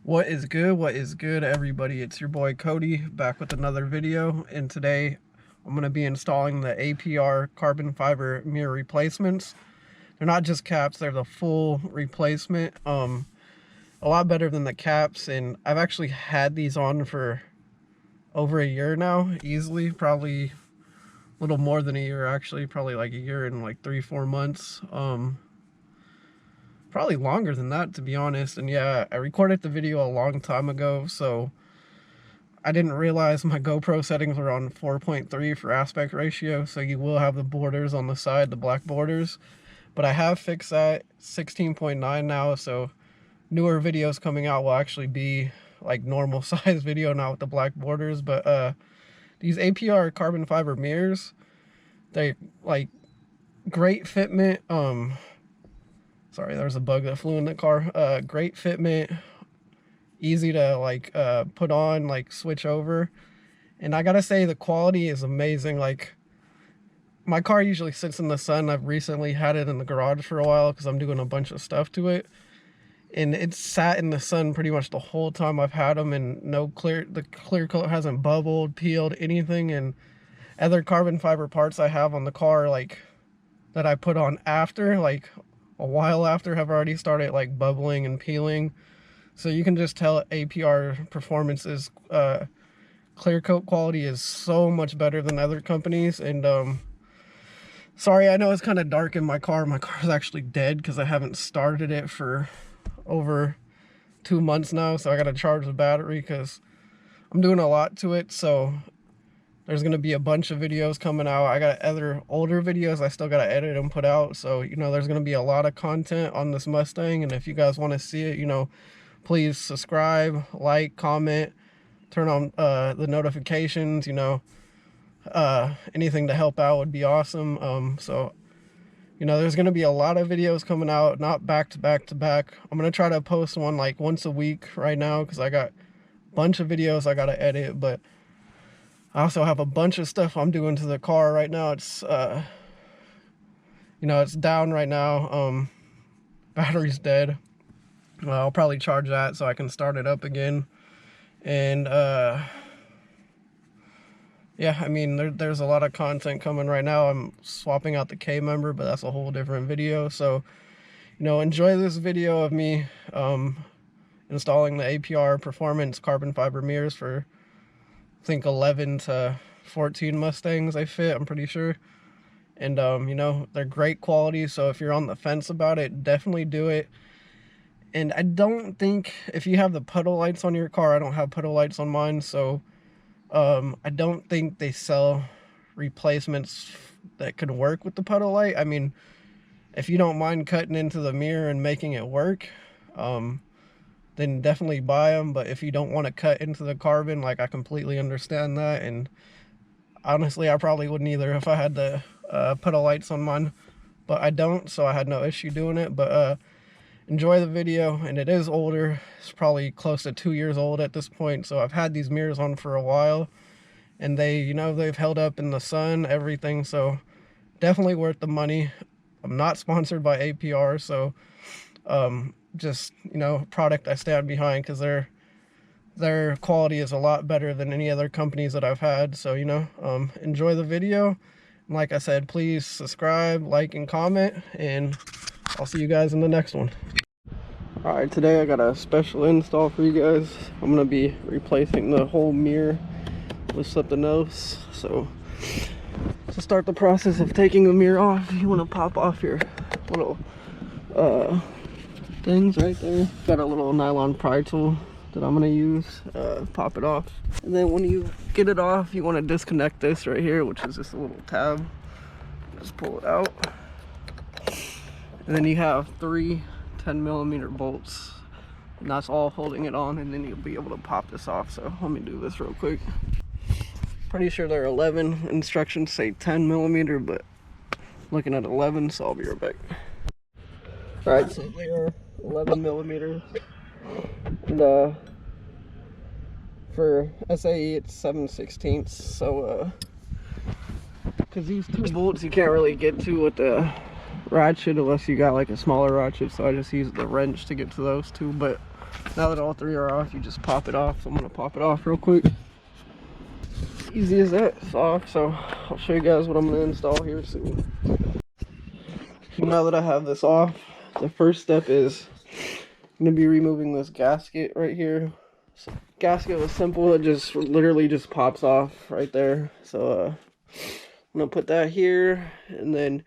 What is good? What is good, everybody? It's your boy Cody back with another video, and today I'm going to be installing the APR carbon fiber mirror replacements. They're not just caps, they're the full replacement. A lot better than the caps, and I've actually had these on for over a year now, easily, probably a little more than a year actually, probably like a year and like 3-4 months. Probably longer than that, to be honest. And yeah, I recorded the video a long time ago, so I didn't realize my GoPro settings were on 4.3 for aspect ratio, so you will have the borders on the side, the black borders. But I have fixed that 16.9 now, so newer videos coming out will actually be like normal size video now with the black borders. But these APR carbon fiber mirrors, they like great fitment. Sorry, there's a bug that flew in the car. Great fitment, easy to like put on, like switch over. And I gotta say the quality is amazing. Like, my car usually sits in the sun. I've recently had it in the garage for a while because I'm doing a bunch of stuff to it. And it's sat in the sun pretty much the whole time I've had them, and the clear coat hasn't bubbled, peeled, anything. And other carbon fiber parts I have on the car, like that I put on after, like a while after, have already started like bubbling and peeling. So you can just tell APR Performance's clear coat quality is so much better than other companies. And sorry, I know it's kind of dark in my car. My car's actually dead because I haven't started it for over 2 months now, so I gotta charge the battery because I'm doing a lot to it. So there's going to be a bunch of videos coming out. I got other older videos I still got to edit and put out. So, you know, there's going to be a lot of content on this Mustang. And if you guys want to see it, you know, please subscribe, like, comment, turn on the notifications, you know. Anything to help out would be awesome. So, you know, there's going to be a lot of videos coming out, not back to back to back. I'm going to try to post one like once a week right now because I got a bunch of videos I got to edit. But I also have a bunch of stuff I'm doing to the car right now. It's, you know, it's down right now. Battery's dead. Well, I'll probably charge that so I can start it up again. And, yeah, I mean, there's a lot of content coming right now. I'm swapping out the K member, but that's a whole different video. So, you know, enjoy this video of me, installing the APR Performance carbon fiber mirrors for, I think 11 to 14 Mustangs I fit, I'm pretty sure. And you know, they're great quality, so if you're on the fence about it, definitely do it. And I don't think, if you have the puddle lights on your car, I don't have puddle lights on mine, so I don't think they sell replacements that could work with the puddle light. I mean, if you don't mind cutting into the mirror and making it work, then definitely buy them. But if you don't want to cut into the carbon, like, I completely understand that. And honestly, I probably wouldn't either if I had to put a lights on mine, but I don't, so I had no issue doing it. But enjoy the video. And it is older. It's probably close to 2 years old at this point, so I've had these mirrors on for a while, and they, you know, they've held up in the sun, everything. So definitely worth the money. I'm not sponsored by APR, so just, you know, product I stand behind, because their quality is a lot better than any other companies that I've had. So, you know, enjoy the video. And like I said, please subscribe, like, and comment, and I'll see you guys in the next one. All right, today I got a special install for you guys. I'm gonna be replacing the whole mirror with something else. So to start the process of taking the mirror off, you want to pop off your little things right there. Got a little nylon pry tool that I'm gonna use. Pop it off, and then when you get it off, you want to disconnect this right here, which is just a little tab. Just pull it out, and then you have 3 10mm bolts, and that's all holding it on, and then you'll be able to pop this off. So let me do this real quick. Pretty sure there are 11. Instructions say 10mm, but looking at 11, so I'll be right back. All right, so they are 11mm, and for SAE it's 7/16. So because these 2 bolts you can't really get to with the ratchet unless you got like a smaller ratchet, so I just use the wrench to get to those 2. But Now that all three are off, you just pop it off. So I'm gonna pop it off real quick. Easy as that, it's off. So I'll show you guys what I'm gonna install here soon. So now that I have this off, the first step is I'm gonna be removing this gasket right here. So gasket was simple, it just literally just pops off right there. So I'm gonna put that here, and then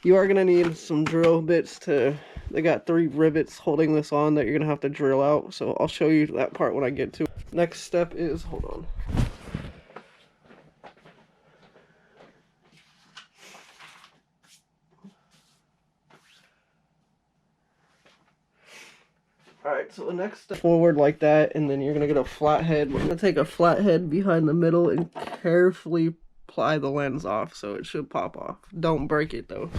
you are gonna need some drill bits to, they got 3 rivets holding this on that you're gonna have to drill out. So I'll show you that part when I get to it. Next step is, hold on. Alright, so the next step, forward like that, and then you're gonna get a flathead. We're gonna take a flathead behind the middle and carefully pry the lens off, so it should pop off. Don't break it though.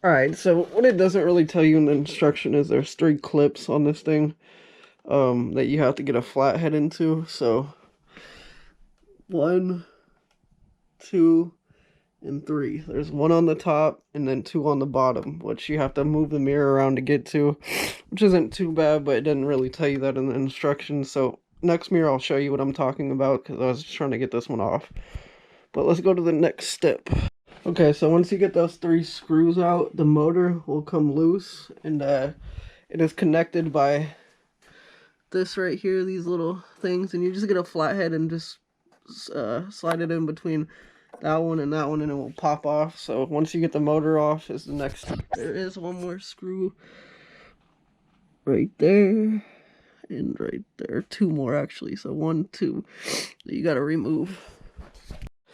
Alright, so what it doesn't really tell you in the instruction is there's 3 clips on this thing that you have to get a flathead into. So 1, 2, and 3. There's 1 on the top and then 2 on the bottom, which you have to move the mirror around to get to, which isn't too bad, but it didn't really tell you that in the instructions. So next mirror I'll show you what I'm talking about, because I was just trying to get this one off. But let's go to the next step. Okay, so once you get those 3 screws out, the motor will come loose, and it is connected by this right here, these little things, and you just get a flathead and just slide it in between that one, and it will pop off. So once you get the motor off is the next step. There is 1 more screw right there and right there, 2 more actually, so 1, 2 that you got to remove.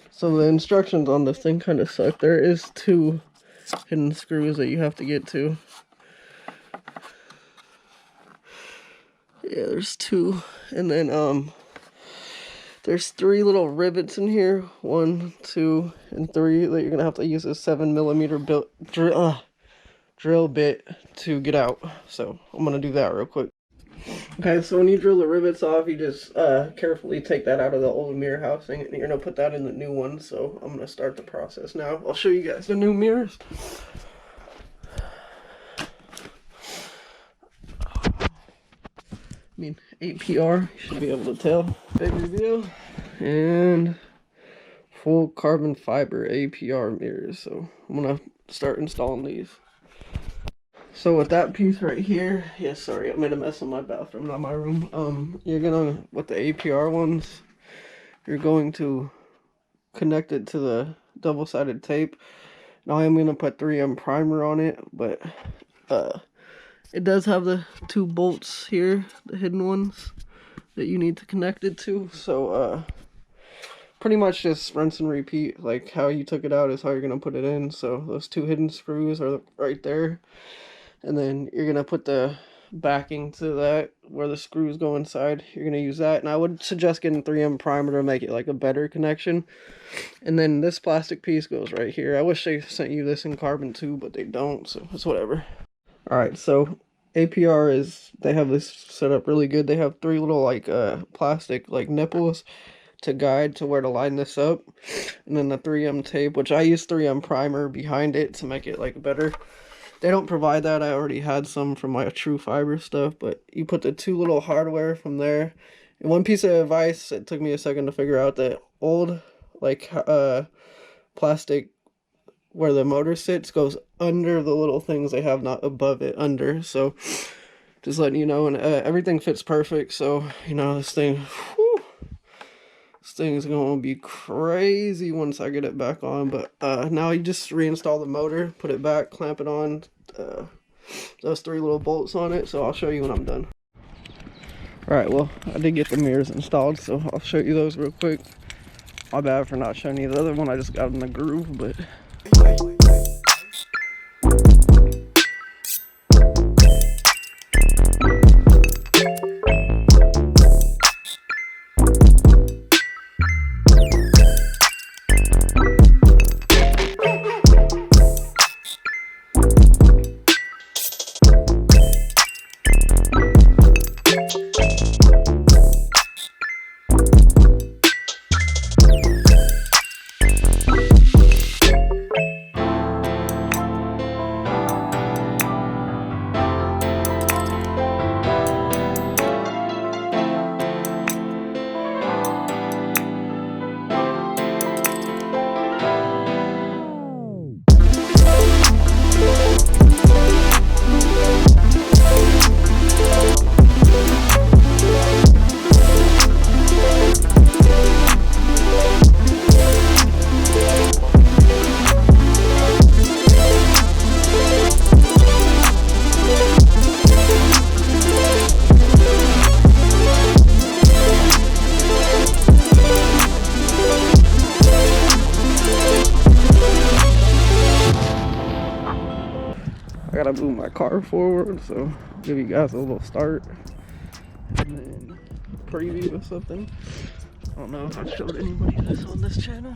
So the instructions on this thing kind of suck. There is 2 hidden screws that you have to get to. Yeah, there's 2, and then there's 3 little rivets in here, 1, 2, and 3, that you're gonna have to use a 7mm drill bit to get out. So I'm gonna do that real quick. Okay, so when you drill the rivets off, you just carefully take that out of the old mirror housing, and you're gonna put that in the new one. So I'm gonna start the process now. I'll show you guys the new mirrors. I mean, APR, you should be able to tell. Big reveal, and full carbon fiber APR mirrors. So I'm gonna start installing these. So with that piece right here, yes, sorry, I made a mess in my bathroom, not my room. You're gonna, with the APR ones, you're going to connect it to the double-sided tape. Now I'm gonna put 3M primer on it, but it does have the 2 bolts here, the hidden ones, that you need to connect it to. So pretty much just rinse and repeat. Like how you took it out is how you're gonna put it in. So those 2 hidden screws are right there, and then you're gonna put the backing to that where the screws go inside. You're gonna use that, and I would suggest getting 3M primer to make it like a better connection. And then this plastic piece goes right here. I wish they sent you this in carbon too, but they don't, so it's whatever. Alright, so APR is, they have this set up really good. They have 3 little like plastic like nipples to guide to where to line this up, and then the 3M tape, which I use 3M primer behind it to make it like better. They don't provide that. I already had some from my True Fiber stuff, but you put the 2 little hardware from there. And one piece of advice, it took me a second to figure out, that old like plastic where the motor sits goes under the little things they have, not above it, under. So just letting you know, and everything fits perfect. So you know, this thing, whew, this thing is gonna be crazy once I get it back on. But now you just reinstall the motor, put it back, clamp it on, those 3 little bolts on it. So I'll show you when I'm done. Alright, well, I did get the mirrors installed, so I'll show you those real quick. My bad for not showing you the other one, I just got in the groove, but gotta move my car forward, so give you guys a little start and then preview or something. I don't know if I've showed anybody this on this channel.